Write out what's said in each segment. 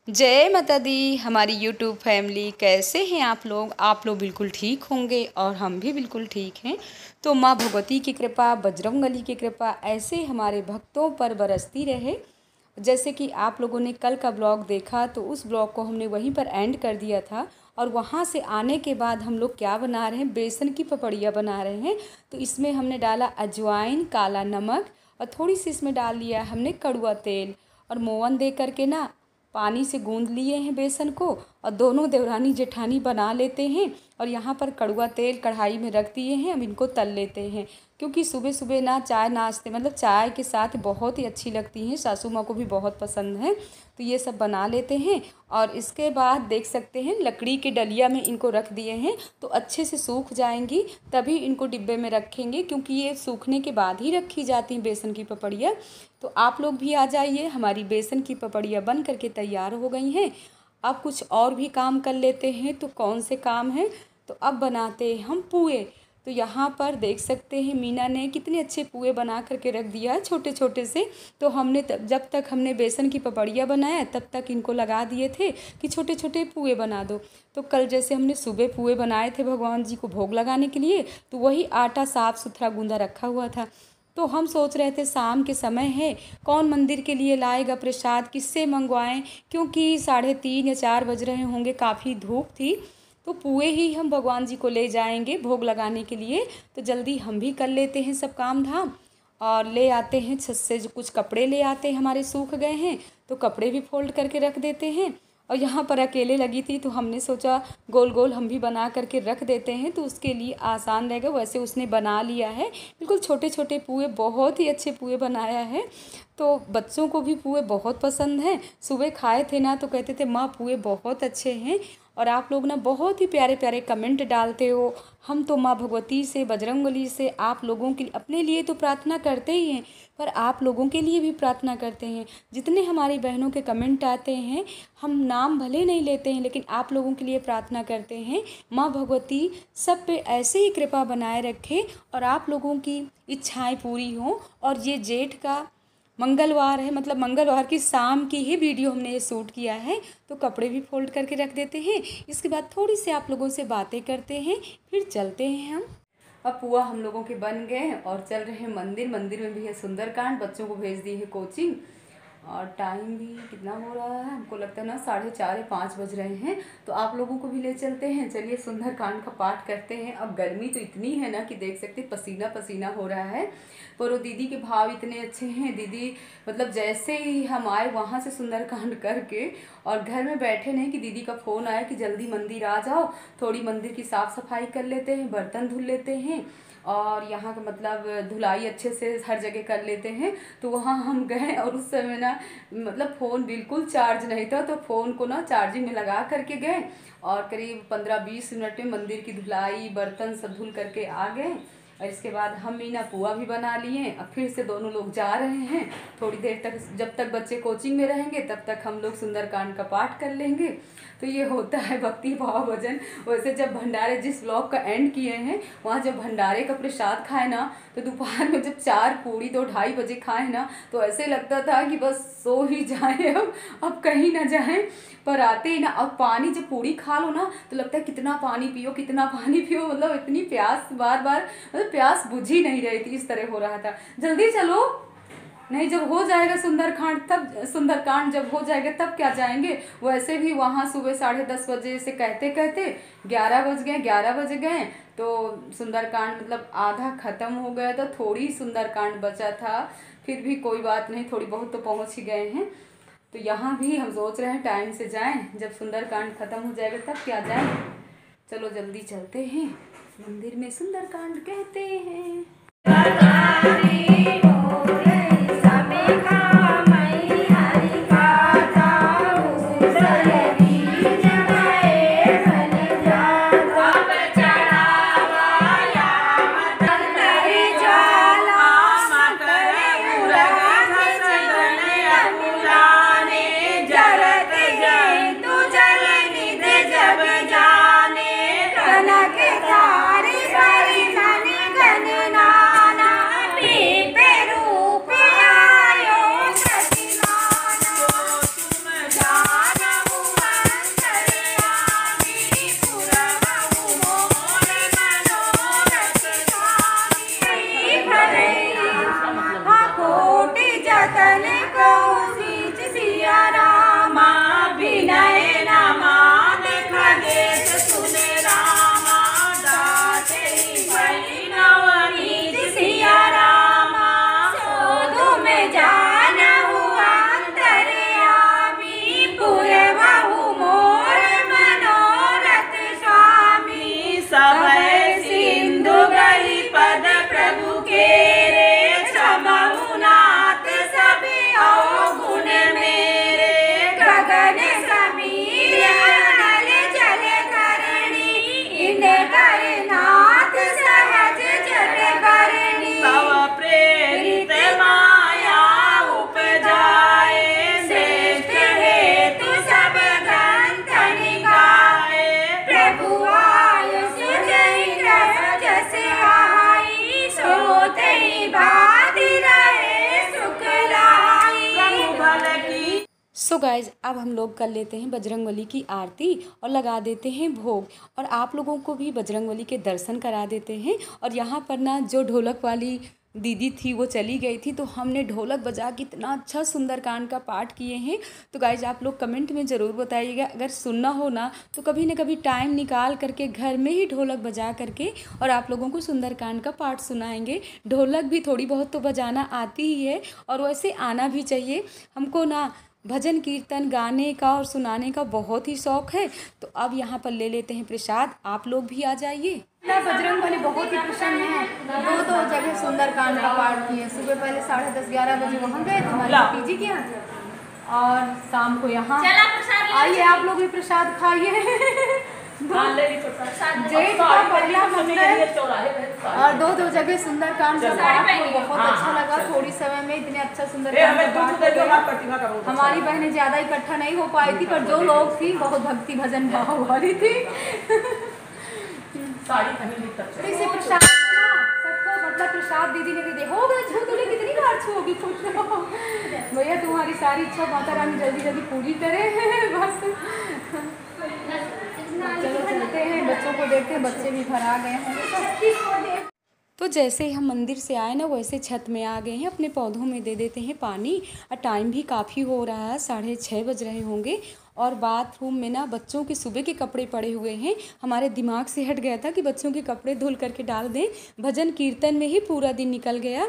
जय माता दी। हमारी यूट्यूब फैमिली कैसे हैं आप लोग बिल्कुल ठीक होंगे और हम भी बिल्कुल ठीक हैं। तो माँ भगवती की कृपा, बजरंगबली की कृपा ऐसे हमारे भक्तों पर बरसती रहे। जैसे कि आप लोगों ने कल का ब्लॉग देखा तो उस ब्लॉग को हमने वहीं पर एंड कर दिया था। और वहाँ से आने के बाद हम लोग क्या बना रहे हैं, बेसन की पपड़ियाँ बना रहे हैं। तो इसमें हमने डाला अजवाइन, काला नमक और थोड़ी सी इसमें डाल लिया हमने कड़वा तेल और मोवन दे करके ना पानी से गूंद लिए हैं बेसन को। और दोनों देवरानी जेठानी बना लेते हैं। और यहाँ पर कड़वा तेल कढ़ाई में रख दिए हैं, अब इनको तल लेते हैं। क्योंकि सुबह सुबह ना चाय नाश्ते मतलब चाय के साथ बहुत ही अच्छी लगती हैं, सासू माँ को भी बहुत पसंद है। तो ये सब बना लेते हैं। और इसके बाद देख सकते हैं लकड़ी के डलिया में इनको रख दिए हैं, तो अच्छे से सूख जाएंगी तभी इनको डिब्बे में रखेंगे, क्योंकि ये सूखने के बाद ही रखी जाती हैं बेसन की पपड़ियाँ। तो आप लोग भी आ जाइए, हमारी बेसन की पपड़ियाँ बन करके तैयार हो गई हैं। अब कुछ और भी काम कर लेते हैं। तो कौन से काम हैं, तो अब बनाते हैं हम पुए। तो यहाँ पर देख सकते हैं मीना ने कितने अच्छे पुए बना करके रख दिया है, छोटे छोटे से। तो हमने जब तक हमने बेसन की पपड़ियाँ बनाया तब तक इनको लगा दिए थे कि छोटे छोटे पुए बना दो। तो कल जैसे हमने सुबह पुए बनाए थे भगवान जी को भोग लगाने के लिए, तो वही आटा साफ़ सुथरा गूंदा रखा हुआ था। तो हम सोच रहे थे शाम के समय है, कौन मंदिर के लिए लाएगा प्रसाद, किससे मंगवाएं, क्योंकि 3:30 या 4 बज रहे होंगे, काफ़ी धूप थी। तो पुए ही हम भगवान जी को ले जाएंगे भोग लगाने के लिए। तो जल्दी हम भी कर लेते हैं सब काम धाम और ले आते हैं छत से जो कुछ कपड़े ले आते हैं, हमारे सूख गए हैं तो कपड़े भी फोल्ड करके रख देते हैं। और यहाँ पर अकेले लगी थी तो हमने सोचा गोल गोल हम भी बना करके रख देते हैं, तो उसके लिए आसान रहेगा। वैसे उसने बना लिया है बिल्कुल छोटे छोटे पुए, बहुत ही अच्छे पुए बनाया है। तो बच्चों को भी पुए बहुत पसंद हैं। सुबह खाए थे ना तो कहते थे माँ पुए बहुत अच्छे हैं। और आप लोग ना बहुत ही प्यारे प्यारे कमेंट डालते हो। हम तो माँ भगवती से, बजरंगबली से आप लोगों के अपने लिए तो प्रार्थना करते ही हैं, पर आप लोगों के लिए भी प्रार्थना करते हैं। जितने हमारी बहनों के कमेंट आते हैं, हम नाम भले नहीं लेते हैं लेकिन आप लोगों के लिए प्रार्थना करते हैं। माँ भगवती सब पे ऐसे ही कृपा बनाए रखे और आप लोगों की इच्छाएं पूरी हों। और ये जेठ का मंगलवार है, मतलब मंगलवार की शाम की ही वीडियो हमने ये शूट किया है। तो कपड़े भी फोल्ड करके रख देते हैं। इसके बाद थोड़ी सी आप लोगों से बातें करते हैं, फिर चलते हैं हम। अब पुआ हम लोगों के बन गए हैं और चल रहे हैं मंदिर। मंदिर में भी है सुंदरकांड, बच्चों को भेज दी है कोचिंग। और टाइम भी कितना हो रहा है, हमको लगता है ना 4:30 या 5 बज रहे हैं। तो आप लोगों को भी ले चलते हैं, चलिए सुंदरकांड का पाठ करते हैं। अब गर्मी तो इतनी है ना कि देख सकते पसीना पसीना हो रहा है। पर वो दीदी के भाव इतने अच्छे हैं, दीदी मतलब जैसे ही हम आए वहाँ से सुंदरकांड करके और घर में बैठे नहीं कि दीदी का फ़ोन आया कि जल्दी मंदिर आ जाओ, थोड़ी मंदिर की साफ़ सफाई कर लेते हैं, बर्तन धुल लेते हैं और यहाँ का मतलब धुलाई अच्छे से हर जगह कर लेते हैं। तो वहाँ हम गए और उस समय ना मतलब फ़ोन बिल्कुल चार्ज नहीं था, तो फ़ोन को ना चार्जिंग में लगा करके गए और करीब 15-20 मिनट में मंदिर की धुलाई बर्तन सब धुल करके आ गए। और इसके बाद हम मीना पुआ भी बना लिए। अब फिर से दोनों लोग जा रहे हैं थोड़ी देर तक, जब तक बच्चे कोचिंग में रहेंगे तब तक हम लोग सुंदरकांड का पाठ कर लेंगे। तो ये होता है भक्ति भाव भजन। वैसे जब भंडारे जिस ब्लॉग का एंड किए हैं वहाँ जब भंडारे का प्रसाद खाए ना, तो दोपहर में जब 4 पूड़ी 2-2:30 बजे खाए ना, तो ऐसे लगता था कि बस सो ही जाए, अब कहीं ना जाए। पर आते ही ना अब पानी जब पूड़ी खा लो ना तो लगता है कितना पानी पियो कितना पानी पियो, मतलब इतनी प्यास बार बार, मतलब प्यास बुझ ही नहीं रही थी, इस तरह हो रहा था। जल्दी चलो, नहीं जब हो जाएगा सुंदरकांड, तब सुंदरकांड जब हो जाएगा तब क्या जाएंगे। वैसे भी वहाँ सुबह 10:30 बजे से कहते कहते 11 बज गए। तो सुंदरकांड मतलब आधा ख़त्म हो गया था, थोड़ी सुंदरकांड बचा था। फिर भी कोई बात नहीं, थोड़ी बहुत तो पहुँच ही गए हैं। तो यहाँ भी हम सोच रहे हैं टाइम से जाएं, जब सुंदरकांड ख़त्म हो जाएगा तब क्या जाएं। चलो जल्दी चलते हैं, मंदिर में सुंदरकांड कहते हैं। सारी सारी सो गाइज अब हम लोग कर लेते हैं बजरंगबली की आरती और लगा देते हैं भोग, और आप लोगों को भी बजरंगबली के दर्शन करा देते हैं। और यहाँ पर ना जो ढोलक वाली दीदी थी वो चली गई थी, तो हमने ढोलक बजा के इतना अच्छा सुंदरकांड का पाठ किए हैं। तो गाइज आप लोग कमेंट में ज़रूर बताइएगा, अगर सुनना हो ना तो कभी ना कभी टाइम निकाल करके घर में ही ढोलक बजा करके और आप लोगों को सुंदरकांड का पाठ सुनाएंगे। ढोलक भी थोड़ी बहुत तो बजाना आती ही है, और वैसे आना भी चाहिए। हमको ना भजन कीर्तन गाने का और सुनाने का बहुत ही शौक है। तो अब यहाँ पर ले लेते हैं प्रसाद, आप लोग भी आ जाइए। बजरंगबली बहुत ही प्रसन्न है। दो जगह सुंदरकांड का पाठ किए। सुबह पहले 10:30-11 बजे वहाँ गए थे हमारे पीजी के यहाँ, और शाम को यहाँ आइए आप लोग भी प्रसाद खाइए। जेठ का पहला मंदिर और दो जगह सुंदरकांड का पाठ बहुत अच्छा लगा। थोड़ी समय में इतने अच्छा सुंदरकांड का पाठ हमारी बहनें ज़्यादा इकट्ठा नहीं हो पाई थी, पर जो लोग थी बहुत भक्ति भजन भाव वाली थी। इसे प्रसाद सबको मतलब प्रसाद दीदी ने दे हो गए छू तुझे कितनी बार छूगी खुश रहो भैया, तुम्हारी सारी इच्छा माता रानी जल्दी जल्दी पूरी करे। बस चलो चलते हैं, बच्चों को देखते हैं, बच्चे भी घर आ गए हैं। तो जैसे ही हम मंदिर से आए ना वैसे छत में आ गए हैं, अपने पौधों में दे देते हैं पानी। और टाइम भी काफ़ी हो रहा है, 6:30 बज रहे होंगे। और बाथरूम में ना बच्चों के सुबह के कपड़े पड़े हुए हैं। हमारे दिमाग से हट गया था कि बच्चों के कपड़े धुल करके डाल दें, भजन कीर्तन में ही पूरा दिन निकल गया।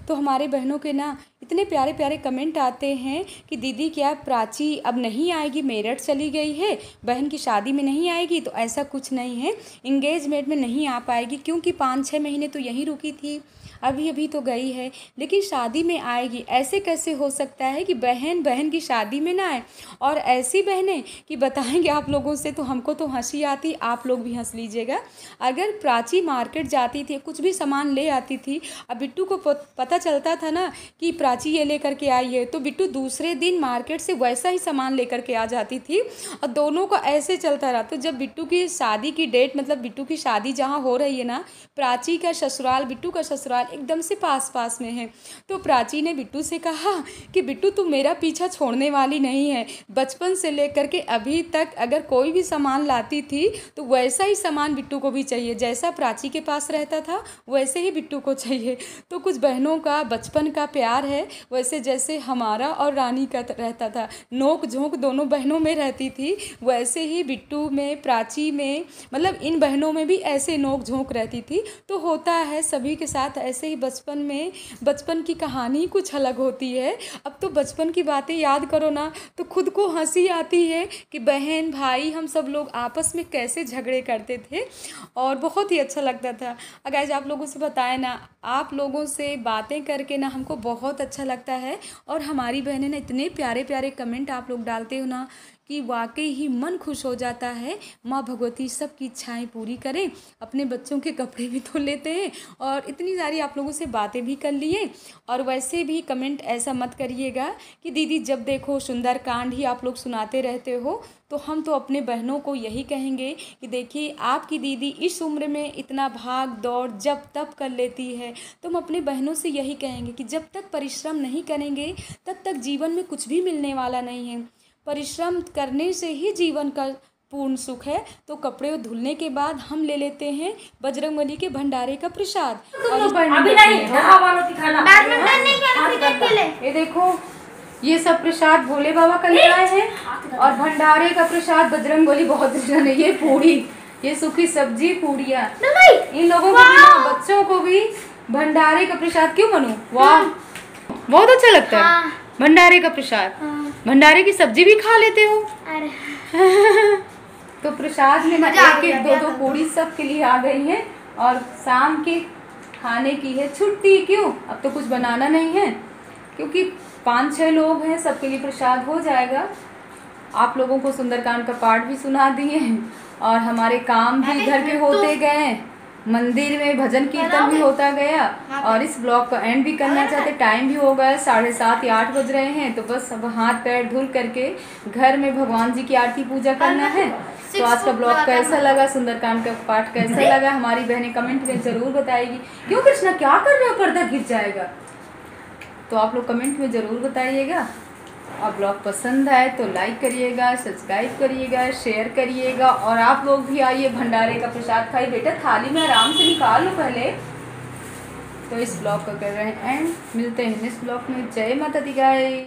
तो हमारे बहनों के ना इतने प्यारे प्यारे कमेंट आते हैं कि दीदी क्या प्राची अब नहीं आएगी, मेरठ चली गई है, बहन की शादी में नहीं आएगी। तो ऐसा कुछ नहीं है, इंगेजमेंट में नहीं आ पाएगी क्योंकि 5-6 महीने तो यहीं रुकी थी, अभी तो गई है, लेकिन शादी में आएगी। ऐसे कैसे हो सकता है कि बहन की शादी में ना आए। और ऐसी बहनें कि बताएंगे आप लोगों से तो हमको तो हंसी आती, आप लोग भी हंस लीजिएगा। अगर प्राची मार्केट जाती थी, कुछ भी सामान ले आती थी, अब बिट्टू को पता चलता था ना कि प्राची ये लेकर के आई है, तो बिट्टू दूसरे दिन मार्केट से वैसा ही सामान लेकर के आ जाती थी, और दोनों को ऐसे चलता रहा। तो जब बिट्टू की शादी की डेट, मतलब बिट्टू की शादी जहाँ हो रही है ना, प्राची का ससुराल बिट्टू का ससुराल एकदम से पास में है। तो प्राची ने बिट्टू से कहा कि बिट्टू तू मेरा पीछा छोड़ने वाली नहीं है, बचपन से लेकर के अभी तक अगर कोई भी सामान लाती थी तो वैसा ही सामान बिट्टू को भी चाहिए, जैसा प्राची के पास रहता था वैसे ही बिट्टू को चाहिए। तो कुछ बहनों का बचपन का प्यार है, वैसे जैसे हमारा और रानी का रहता था, नोक झोंक दोनों बहनों में रहती थी, वैसे ही बिट्टू में, प्राची में, मतलब इन बहनों में भी ऐसे नोक झोंक रहती थी। तो होता है सभी के साथ ऐसे ही, बचपन में बचपन की कहानी कुछ अलग होती है। अब तो बचपन की बातें याद करो ना तो खुद को हंसी आती है कि बहन भाई हम सब लोग आपस में कैसे झगड़े करते थे, और बहुत ही अच्छा लगता था। अगर आप लोगों से बताएं ना, आप लोगों से बातें करके ना हमको बहुत अच्छा लगता है। और हमारी बहनें ना इतने प्यारे प्यारे कमेंट आप लोग डालते हो ना कि वाकई ही मन खुश हो जाता है। माँ भगवती सबकी इच्छाएं पूरी करें। अपने बच्चों के कपड़े भी धो लेते हैं और इतनी सारी आप लोगों से बातें भी कर लिए। और वैसे भी कमेंट ऐसा मत करिएगा कि दीदी जब देखो सुंदरकांड ही आप लोग सुनाते रहते हो। तो हम तो अपने बहनों को यही कहेंगे कि देखिए आपकी दीदी इस उम्र में इतना भाग दौड़ जब तब कर लेती है, तो हम अपने बहनों से यही कहेंगे कि जब तक परिश्रम नहीं करेंगे तब तक जीवन में कुछ भी मिलने वाला नहीं है। परिश्रम करने से ही जीवन का पूर्ण सुख है। तो कपड़े धुलने के बाद हम ले लेते हैं बजरंगबली के भंडारे का प्रसाद। ये देखो ये सब प्रसाद भोले बाबा का ले आए हैं, और भंडारे का प्रसाद बजरंगबली बहुत प्रसन्न है। ये पूरी, ये सूखी सब्जी, पूड़ियाँ, इन लोगों को भी, बच्चों को भी भंडारे का प्रसाद। क्यों मनू? वाह बहुत अच्छा लगता है भंडारे का प्रसाद। भंडारे की सब्जी भी खा लेते हो? तो प्रसाद में एक दो पूड़ी सब के लिए आ गई है, और शाम के खाने की है छुट्टी। क्यों? अब तो कुछ बनाना नहीं है, क्योंकि 5-6 लोग हैं, सबके लिए प्रसाद हो जाएगा। आप लोगों को सुंदरकांड का पाठ भी सुना दिए हैं, और हमारे काम भी घर के होते गए, मंदिर में भजन कीर्तन भी होता गया। और इस ब्लॉग का एंड भी करना चाहते, टाइम भी हो गया 7:30 या 8 बज रहे हैं। तो बस अब हाथ पैर धुल करके घर में भगवान जी की आरती पूजा करना है। तो आज का ब्लॉग कैसा लगा, सुंदरकांड का पाठ कैसा लगा, हमारी बहनें कमेंट में ज़रूर बताएगी। क्यों कृष्णा क्या कर रहे हो, पर्दा गिर जाएगा? तो आप लोग कमेंट में ज़रूर बताइएगा। और ब्लॉग पसंद आए तो लाइक करिएगा, सब्सक्राइब करिएगा, शेयर करिएगा। और आप लोग भी आइए भंडारे का प्रसाद खाइए। बेटा थाली में आराम से निकाल लो पहले। तो इस ब्लॉग को कर रहे हैं एंड, मिलते हैं नेक्स्ट ब्लॉग में। जय माता दी गाय।